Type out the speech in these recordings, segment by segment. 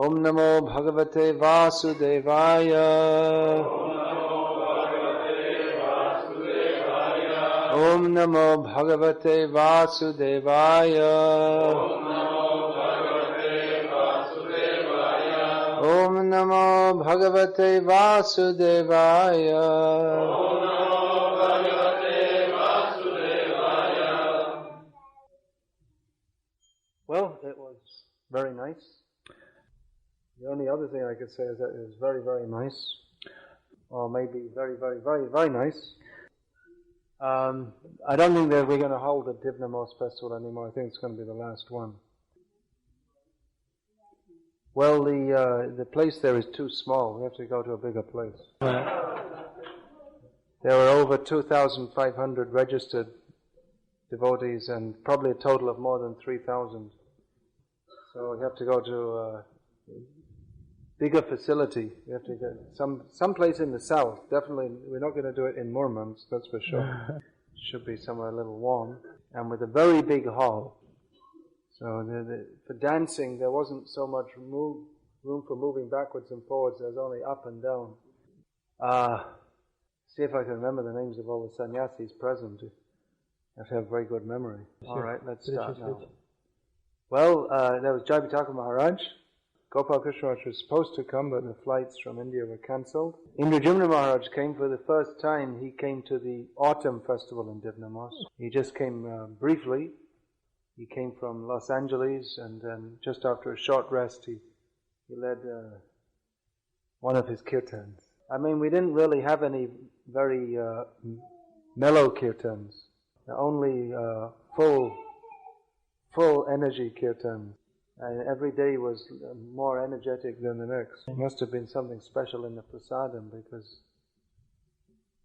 Om Namo Bhagavate Vasudevaya. Om Namo Bhagavate Vasudevaya. Om Namo Bhagavate Vasudevaya. Well, it was very nice. The only other thing I could say is that it was very, very nice. Or maybe very, very, very, very nice. I don't think that we're going to hold the Divnamos festival anymore. I think it's going to be the last one. Well, the place there is too small. We have to go to a bigger place. There were over 2,500 registered devotees and probably a total of more than 3,000. So we have to go to a bigger facility. We have to get some place in the south. Definitely, we're not going to do it in Murmansk, that's for sure. Should be somewhere a little warm. And with a very big hall. So for dancing, there wasn't so much room for moving backwards and forwards. There was only up and down. See if I can remember the names of all the sannyasis present. You have to have very good memory. All right, let's start now. Well, there was Jayapataka Maharaj. Gopal Krishna Maharaj was supposed to come, but the flights from India were cancelled. Indrajumna Maharaj came for the first time. He came to the autumn festival in Divnamos. He just came briefly. He came from Los Angeles, and then just after a short rest, he led one of his kirtans. I mean, we didn't really have any very mellow kirtans. Only full energy kirtans. And every day was more energetic than the next. It must have been something special in the prasadam because,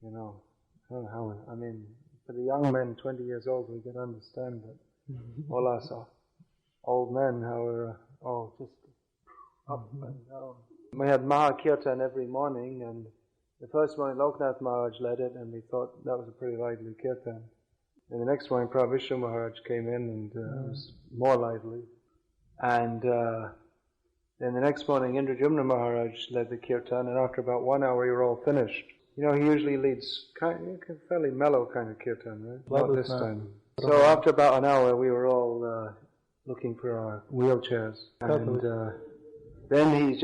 I don't know how, I mean, for the young men, 20 years old, we can understand that. All us old men, how we're all just up and down. We had Mahakirtan every morning, and the first morning Loknath Maharaj led it, and we thought that was a pretty lively kirtan. And the next morning Prabhu Vishnu Maharaj came in, and it was more lively. And then the next morning Indrajumna Maharaj led the kirtan, and after about 1 hour we were all finished. He usually leads fairly mellow kind of kirtan, right? Not this time. So after about an hour we were all looking for our wheelchairs. And then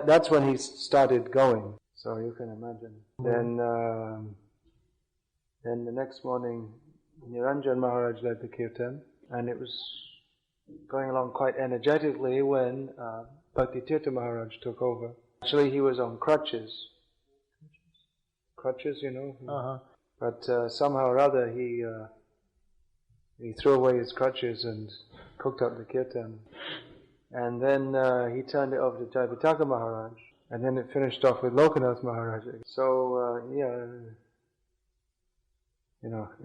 that's when he started going. So you can imagine. Then the next morning Niranjan Maharaj led the kirtan, and it was going along quite energetically when Bhakti Tirtha Maharaj took over. Actually, he was on crutches. Crutches, But somehow or other he threw away his crutches and cooked up the kirtan. And then he turned it over to Jayapataka Maharaj, and then it finished off with Lokanath Maharaj. So,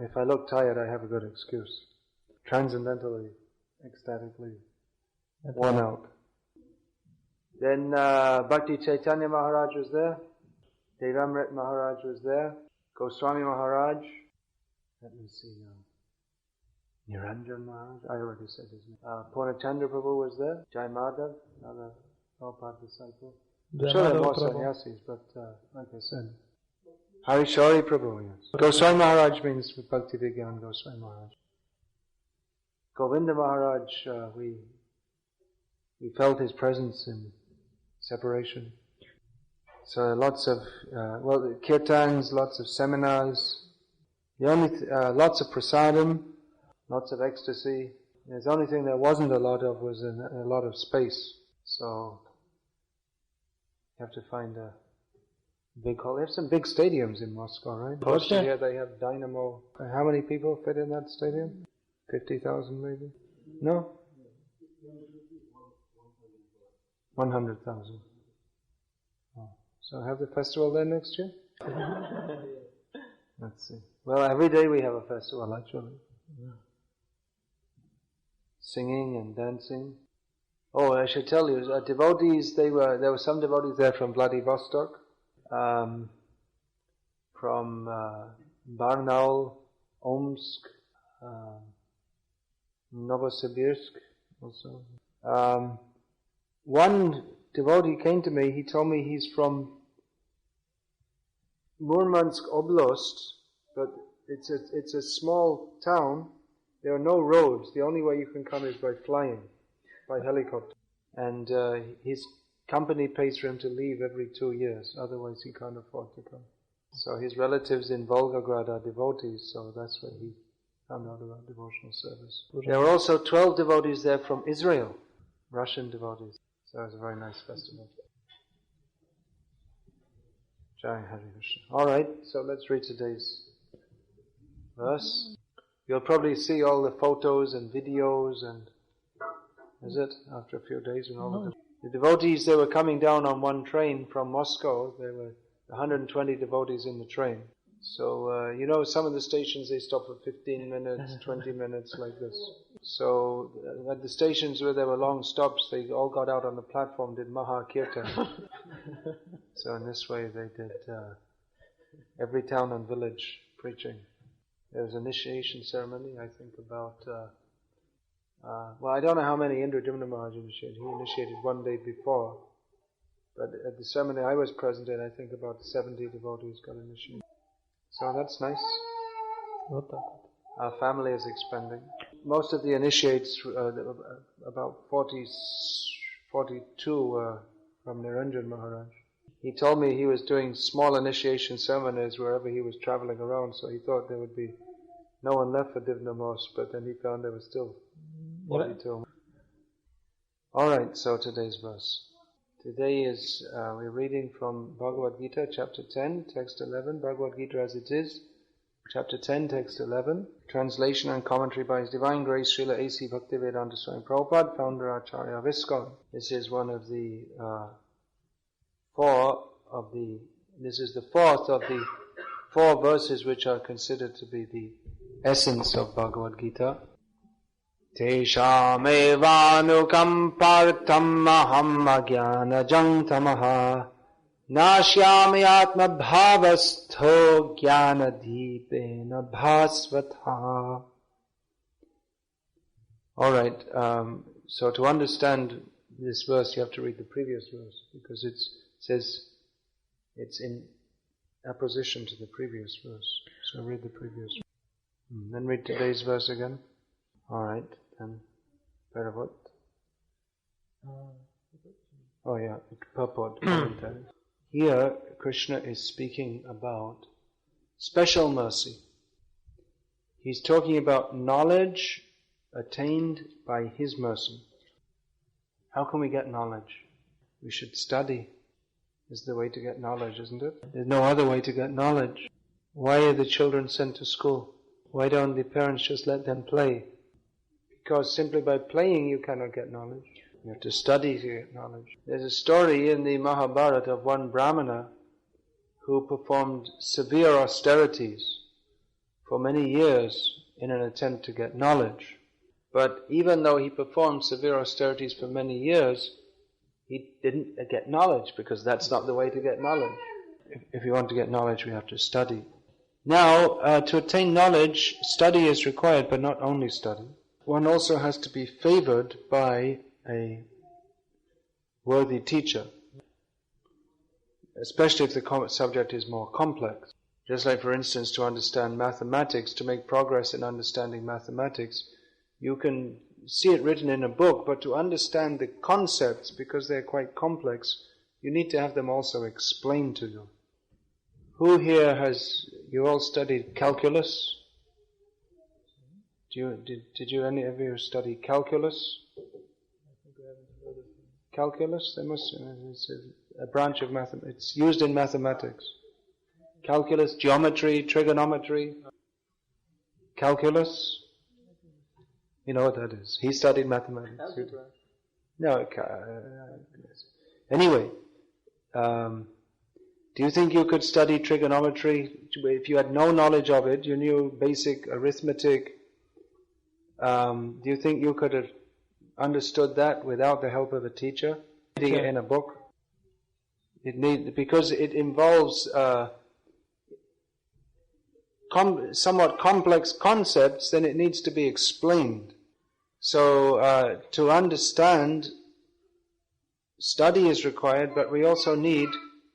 if I look tired, I have a good excuse. Transcendentally, ecstatically worn out. Then Bhakti Chaitanya Maharaj was there. Devamrit Maharaj was there. Goswami Maharaj. Let me see now. Niranjan Maharaj, I already said his name. Purnachandra Prabhu was there. Jai Madhav, another Prabhupada disciple. I'm sure there are more sannyasis, but like I said. Harishori Prabhu, yes. Goswami Maharaj means Bhakti Vigyan Goswami Maharaj. Govinda Maharaj, we felt his presence in separation. So lots of, kirtans, lots of seminars. Lots of prasadam, lots of ecstasy. The only thing there wasn't a lot of was a lot of space. So you have to find a big hall. They have some big stadiums in Moscow, right? Here they have Dynamo. How many people fit in that stadium? 50,000 maybe? No? 100,000. Oh. So have the festival there next year? Let's see. Well, every day we have a festival actually. Yeah. Singing and dancing. Oh, I should tell you, devotees, there were some devotees there from Vladivostok, from Barnaul, Omsk, Novosibirsk also. One devotee came to me, he told me he's from Murmansk Oblast, but it's a small town. There are no roads. The only way you can come is by flying, by helicopter. And his company pays for him to leave every 2 years, otherwise he can't afford to come. So his relatives in Volgograd are devotees, so that's where he found out about devotional service. There were also 12 devotees there from Israel, Russian devotees. So it was a very nice festival. Jai Hare Krishna. Alright, so let's read today's verse. You'll probably see all the photos and videos and, is it, after a few days and all of the devotees, they were coming down on one train from Moscow. There were 120 devotees in the train. So, some of the stations they stop for 15 minutes, 20 minutes like this. So, at the stations where there were long stops, they all got out on the platform, did Maha Kirtan. So in this way they did every town and village preaching. There was an initiation ceremony, I think about, I don't know how many Indradumna Maharaj initiated. He initiated one day before. But at the ceremony I was present in, I think about 70 devotees got initiated. So that's nice. Our family is expanding. Most of the initiates, about 42 were from Niranjan Maharaj. He told me he was doing small initiation ceremonies wherever he was traveling around, so he thought there would be no one left for Divnamos, but then he found there was still 42. Alright, so today's verse. Today is, we're reading from Bhagavad-gita, chapter 10, text 11, Bhagavad-gita as it is, chapter 10, text 11, translation and commentary by His Divine Grace, Srila A.C. Bhaktivedanta Swami Prabhupada, founder Acharya of ISKCON. This is one of the this is the fourth of the 4 verses which are considered to be the essence of Bhagavad-gita. Tesham evanukam partam aham agyanajam tamaha nashyami atma bhavastho jnanadipena bhasvatha. Alright, so to understand this verse you have to read the previous verse, because it says it's in apposition to the previous verse. So read the previous verse. Then read today's verse again. Alright, then purport. Purport, commentary. Here, Krishna is speaking about special mercy. He's talking about knowledge attained by His mercy. How can we get knowledge? We should study. Is the way to get knowledge, isn't it? There's no other way to get knowledge. Why are the children sent to school? Why don't the parents just let them play? Because simply by playing you cannot get knowledge. You have to study to get knowledge. There's a story in the Mahabharata of one Brahmana who performed severe austerities for many years in an attempt to get knowledge. But even though he performed severe austerities for many years, he didn't get knowledge, because that's not the way to get knowledge. If you want to get knowledge, we have to study. Now, to attain knowledge, study is required, but not only study. One also has to be favored by a worthy teacher, especially if the subject is more complex. Just like, for instance, to understand mathematics, to make progress in understanding mathematics, you can see it written in a book, but to understand the concepts, because they're quite complex, you need to have them also explained to you. Who here you all studied calculus? Did you any of you study calculus? Calculus? It's a branch of mathematics. It's used in mathematics. Calculus, geometry, trigonometry. Calculus? You know what that is. He studied mathematics. No. Anyway, do you think you could study trigonometry if you had no knowledge of it? You knew basic arithmetic. Do you think you could have understood that without the help of a teacher? Reading it in a book? Because it involves somewhat complex concepts, then it needs to be explained. So to understand study is required, but we also need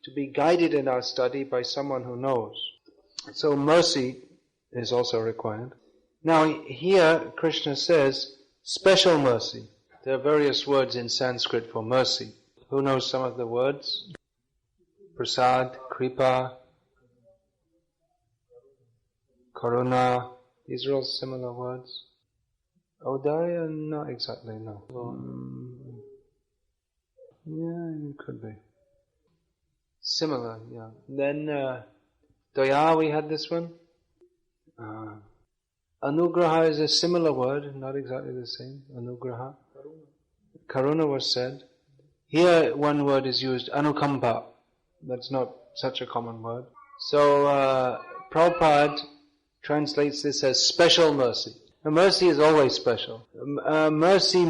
to be guided in our study by someone who knows. So mercy is also required. Now here Krishna says special mercy. There are various words in Sanskrit for mercy. Who knows some of the words? Prasad, Kripa, Karuna. These are all similar words. Audaya, not exactly, no. Yeah, it could be. Similar, yeah. Then Daya, we had this one. Anugraha is a similar word, not exactly the same. Anugraha. Karuna was said. Here one word is used, Anukampa. That's not such a common word. So Prabhupada translates this as special mercy. Now, mercy is always special. Mercy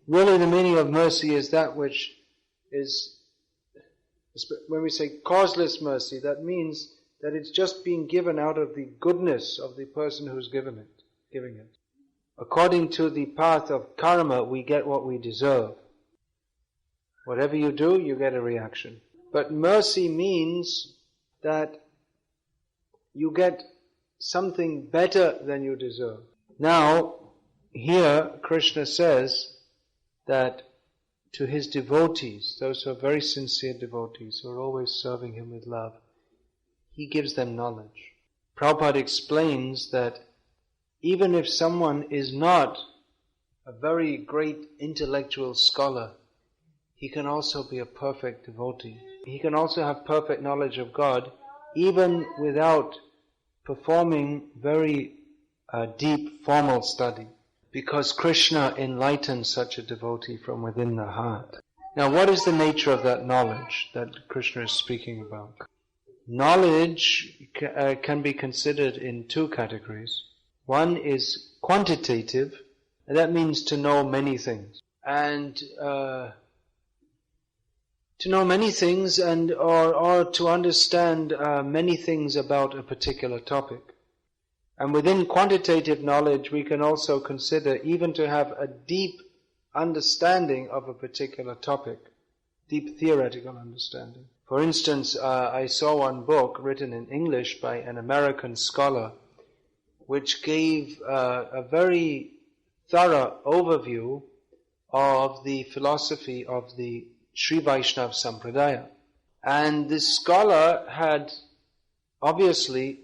really the meaning of mercy is that which is, when we say causeless mercy, that means that it's just being given out of the goodness of the person who's giving it. According to the path of karma, we get what we deserve. Whatever you do, you get a reaction. But mercy means that you get something better than you deserve. Now, here Krishna says that to his devotees, those who are very sincere devotees, who are always serving him with love, he gives them knowledge. Prabhupada explains that even if someone is not a very great intellectual scholar, he can also be a perfect devotee. He can also have perfect knowledge of God, even without performing very deep formal study, because Krishna enlightens such a devotee from within the heart. Now, what is the nature of that knowledge that Krishna is speaking about? Knowledge can be considered in two categories. One is quantitative, and that means to know many things. And to know many things or to understand many things about a particular topic. And within quantitative knowledge, we can also consider even to have a deep understanding of a particular topic, deep theoretical understanding. For instance, I saw one book written in English by an American scholar, which gave a very thorough overview of the philosophy of the Sri Vaishnava Sampradaya. And this scholar had obviously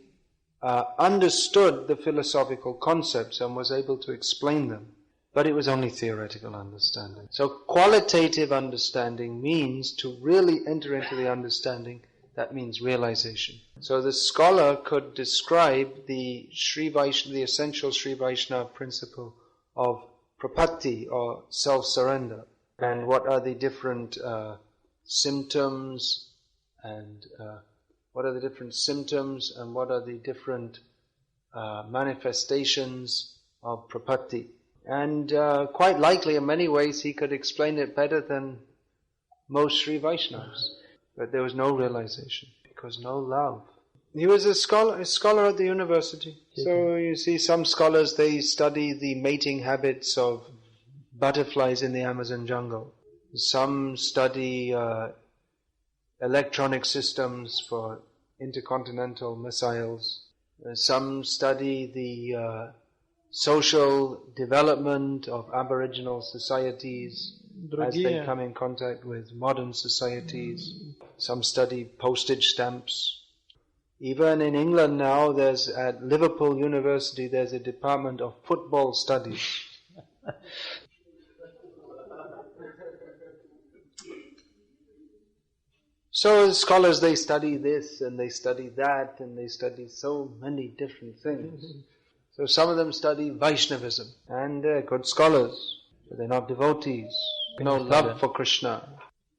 understood the philosophical concepts and was able to explain them. But it was only theoretical understanding. So qualitative understanding means to really enter into the understanding. That means realization. So the scholar could describe the essential Sri Vaishnava principle of prapatti or self-surrender, and what are the different symptoms, and what are the different manifestations of prapatti. And quite likely in many ways he could explain it better than most Sri Vaishnavas. But there was no realization, because no love. He was a scholar at the university. So you see some scholars, they study the mating habits of butterflies in the Amazon jungle. Some study electronic systems for intercontinental missiles. Some study the social development of Aboriginal societies as they come in contact with modern societies. Some study postage stamps. Even in England now, there's at Liverpool University, there's a department of football studies. So scholars, they study this and they study that and they study so many different things. So some of them study Vaishnavism, and they're good scholars, but they're not devotees. No love for Krishna.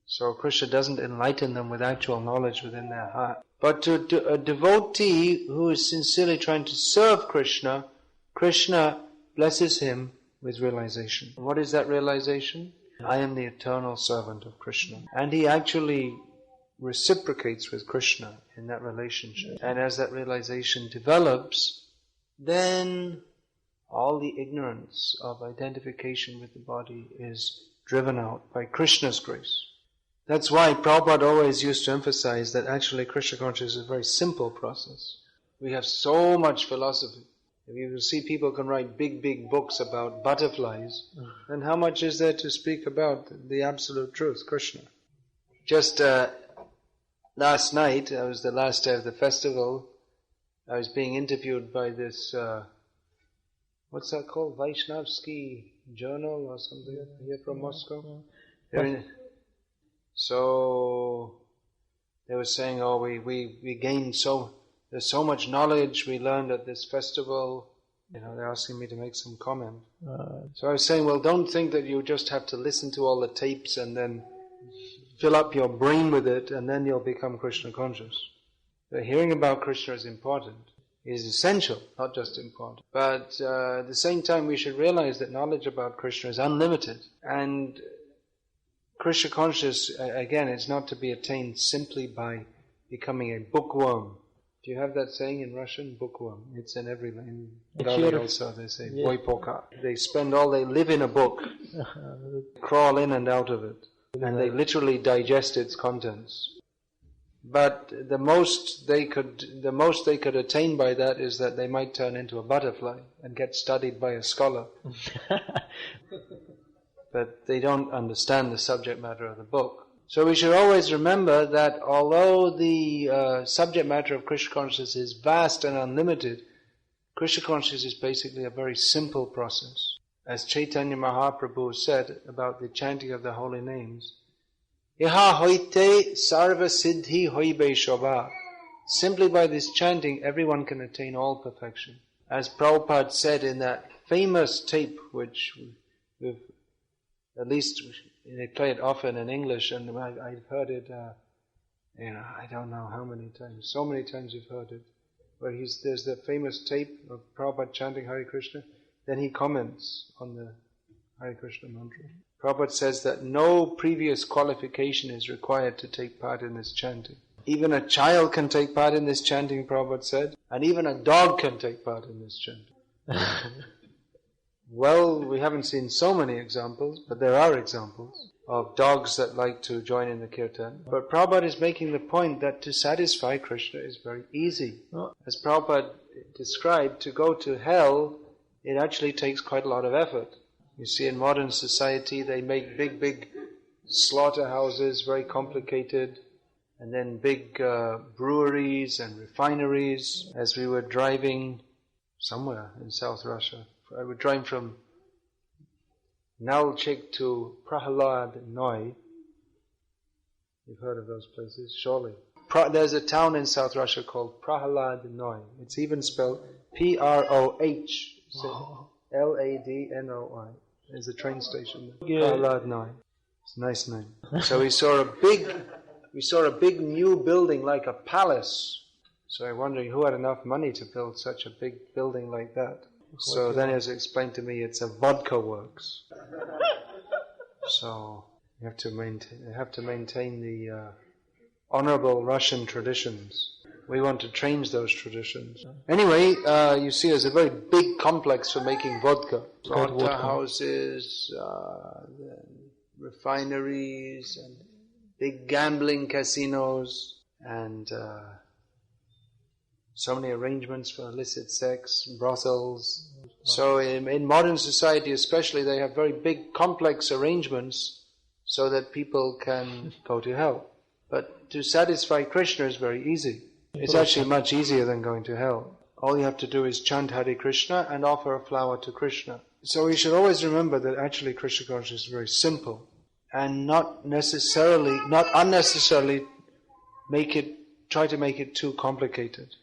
So Krishna doesn't enlighten them with actual knowledge within their heart. But to a devotee who is sincerely trying to serve Krishna, Krishna blesses him with realization. What is that realization? I am the eternal servant of Krishna. And he actually reciprocates with Krishna in that relationship. And as that realization develops, then all the ignorance of identification with the body is driven out by Krishna's grace. That's why Prabhupada always used to emphasize that actually Krishna consciousness is a very simple process. We have so much philosophy. If you see people can write big, big books about butterflies, then how much is there to speak about the absolute truth, Krishna? Just last night, it was the last day of the festival, I was being interviewed by this, what's that called? Vaishnavsky Journal or something here from Moscow. So they were saying, oh, we gained there's so much knowledge we learned at this festival. They're asking me to make some comment. So I was saying, well, don't think that you just have to listen to all the tapes and then fill up your brain with it and then you'll become Krishna conscious. But hearing about Krishna is important. It is essential, not just important. But at the same time, we should realize that knowledge about Krishna is unlimited. And Krishna consciousness, again, is not to be attained simply by becoming a bookworm. Do you have that saying in Russian? Bookworm. It's in every language. Also, they say boypoka. They live in a book, crawl in and out of it, and they literally digest its contents. But the most they could attain by that is that they might turn into a butterfly and get studied by a scholar. But they don't understand the subject matter of the book. So we should always remember that although the subject matter of Krishna consciousness is vast and unlimited, Krishna consciousness is basically a very simple process. As Chaitanya Mahaprabhu said about the chanting of the holy names, Iha hoite sarva siddhi hoibe shobha. Simply by this chanting, everyone can attain all perfection. As Prabhupada said in that famous tape, which we've, at least they play it often in English, and I've heard it, I don't know how many times, so many times you've heard it, where there's the famous tape of Prabhupada chanting Hare Krishna, then he comments on the Hare Krishna mantra. Prabhupada says that no previous qualification is required to take part in this chanting. Even a child can take part in this chanting, Prabhupada said, and even a dog can take part in this chanting. Well, we haven't seen so many examples, but there are examples of dogs that like to join in the kirtan. But Prabhupada is making the point that to satisfy Krishna is very easy. As Prabhupada described, to go to hell, it actually takes quite a lot of effort. You see, in modern society, they make big, big slaughterhouses, very complicated, and then big breweries and refineries. As we were driving somewhere in South Russia, I would drive from Nalchik to Prahalad-Noi. You've heard of those places, surely. There's a town in South Russia called Prahalad-Noi. It's even spelled P-R-O-H, L-A-D-N-O-I. There's a train station there. Prahalad-Noi. It's a nice name. So we saw a big new building like a palace. So I'm wondering who had enough money to build such a big building like that. So then it was explained to me it's a vodka works. So you have to maintain the honorable Russian traditions. We want to change those traditions. Anyway, you see there's a very big complex for making vodka. Slaughterhouses, refineries, and big gambling casinos, and so many arrangements for illicit sex, brothels. So in modern society especially, they have very big complex arrangements so that people can go to hell. But to satisfy Krishna is very easy. It's actually much easier than going to hell. All you have to do is chant Hare Krishna and offer a flower to Krishna. So we should always remember that actually Krishna consciousness is very simple, and not unnecessarily try to make it too complicated.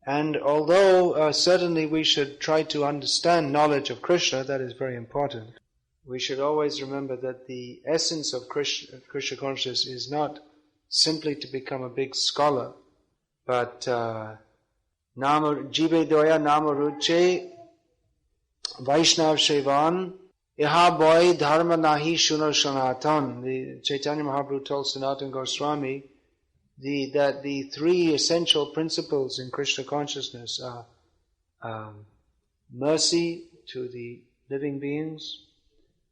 And although certainly we should try to understand knowledge of Krishna, that is very important, we should always remember that the essence of Krishna consciousness is not simply to become a big scholar, but jive doya nama ruche Vaishnav Shevan iha boy dharma nahi shuno shanatan. The Chaitanya Mahaprabhu told Sanatana Goswami that the three essential principles in Krishna consciousness are mercy to the living beings,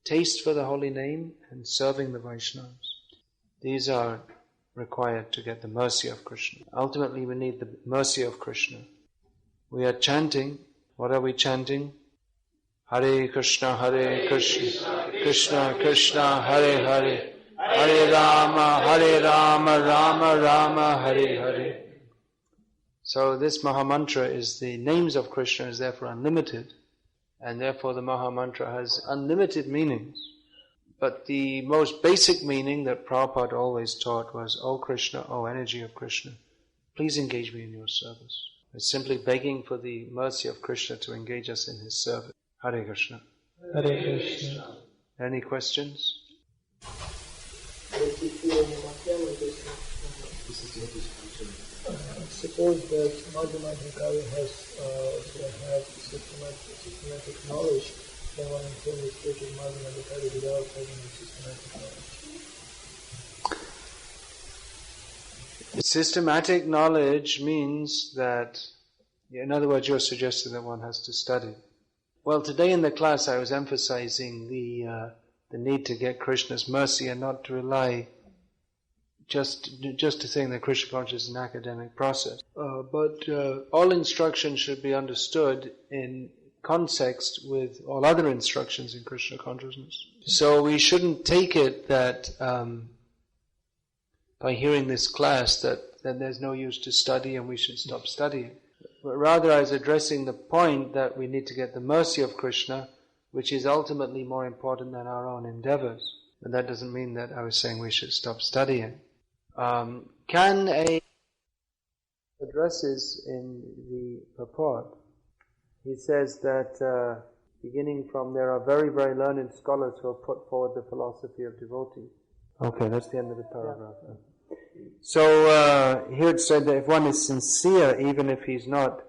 taste for the holy name, and serving the Vaishnavas. These are required to get the mercy of Krishna. Ultimately, we need the mercy of Krishna. We are chanting. What are we chanting? Hare Krishna, Krishna Krishna, Hare Hare, Hare Rama, Rama Rama, Hare Hare. So this Mahamantra is, the names of Krishna is therefore unlimited, and therefore the Mahamantra has unlimited meanings. But the most basic meaning that Prabhupada always taught was, O Krishna, O energy of Krishna, please engage me in your service. It's simply begging for the mercy of Krishna to engage us in his service. Hare Krishna. Hare Krishna. Any questions? Suppose that Madhyamagnikari has to have systematic knowledge, then one can refer to Madhyamagnikari without having a systematic knowledge. Systematic knowledge means that, in other words, you're suggesting that one has to study. Well, today in the class I was emphasizing the need to get Krishna's mercy and not to rely just to think that Krishna consciousness is an academic process. But all instruction should be understood in context with all other instructions in Krishna consciousness. So we shouldn't take it that by hearing this class that there's no use to study and we should stop studying. But rather I was addressing the point that we need to get the mercy of Krishna, which is ultimately more important than our own endeavors. And that doesn't mean that I was saying we should stop studying. Addresses in the purport, he says that beginning from there are very, very learned scholars who have put forward the philosophy of devotee. Okay, that's the end of the paragraph. So here it said that if one is sincere, even if he's not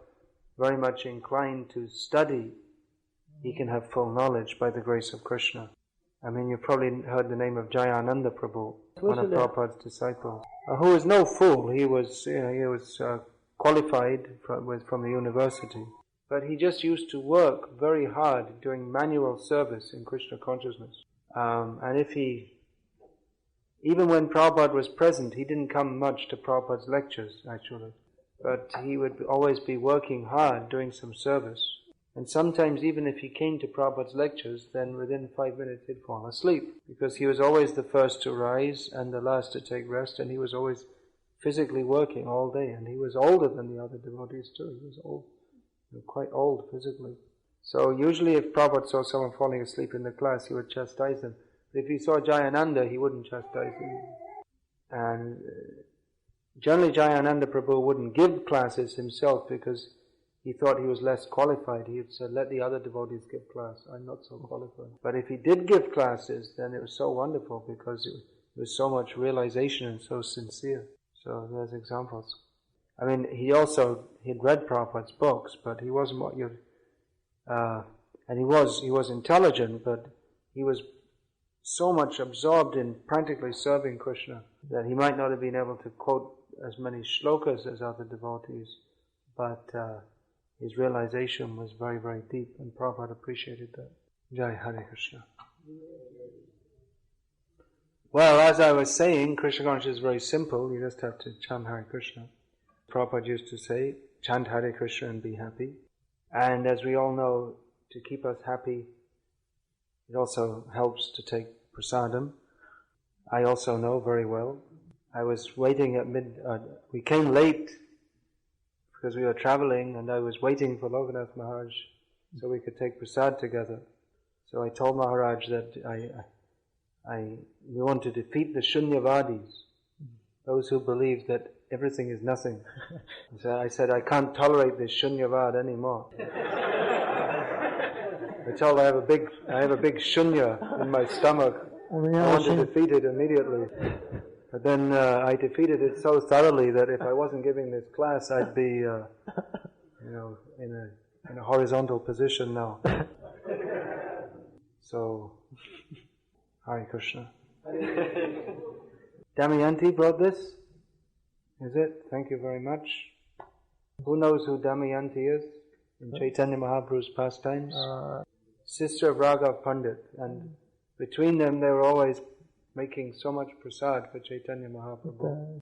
very much inclined to study, he can have full knowledge by the grace of Krishna. I mean, you've probably heard the name of Jayananda Prabhu, one of Prabhupada's disciples, who was no fool. He was qualified from the university, but he just used to work very hard doing manual service in Krishna consciousness. And even when Prabhupada was present, he didn't come much to Prabhupada's lectures, actually, but he would always be working hard, doing some service. And sometimes even if he came to Prabhupada's lectures, then within 5 minutes he'd fall asleep, because he was always the first to rise and the last to take rest, and he was always physically working all day, and he was older than the other devotees too. He was old, quite old physically. So usually if Prabhupada saw someone falling asleep in the class, he would chastise them. But if he saw Jayananda, he wouldn't chastise him. And generally Jayananda Prabhu wouldn't give classes himself because he thought he was less qualified. He had said, let the other devotees give class. I'm not so qualified. But if he did give classes, then it was so wonderful because it was so much realization and so sincere. So there's examples. I mean, he'd read Prabhupada's books, but he wasn't what you'd, and he was intelligent, but he was so much absorbed in practically serving Krishna that he might not have been able to quote as many shlokas as other devotees, but his realization was very, very deep, and Prabhupada appreciated that. Jai Hare Krishna. Well, as I was saying, Krishna consciousness is very simple. You just have to chant Hare Krishna. Prabhupada used to say, chant Hare Krishna and be happy. And as we all know, to keep us happy, it also helps to take prasadam. I also know very well. I was waiting at we came late because we were traveling, and I was waiting for Lokanath Maharaj so we could take prasad together. So I told Maharaj that we want to defeat the Shunyavadis, those who believe that everything is nothing. So I said, I can't tolerate this Shunyavad anymore. I told I have a big shunya in my stomach. I want to defeat it immediately. But then I defeated it so thoroughly that if I wasn't giving this class, I'd be, in a horizontal position now. So, Hare Krishna. Damayanti brought this? Is it? Thank you very much. Who knows who Damayanti is in Chaitanya Mahaprabhu's pastimes? Sister of Raghav Pandit, and between them they were always making so much prasad for Chaitanya Mahaprabhu.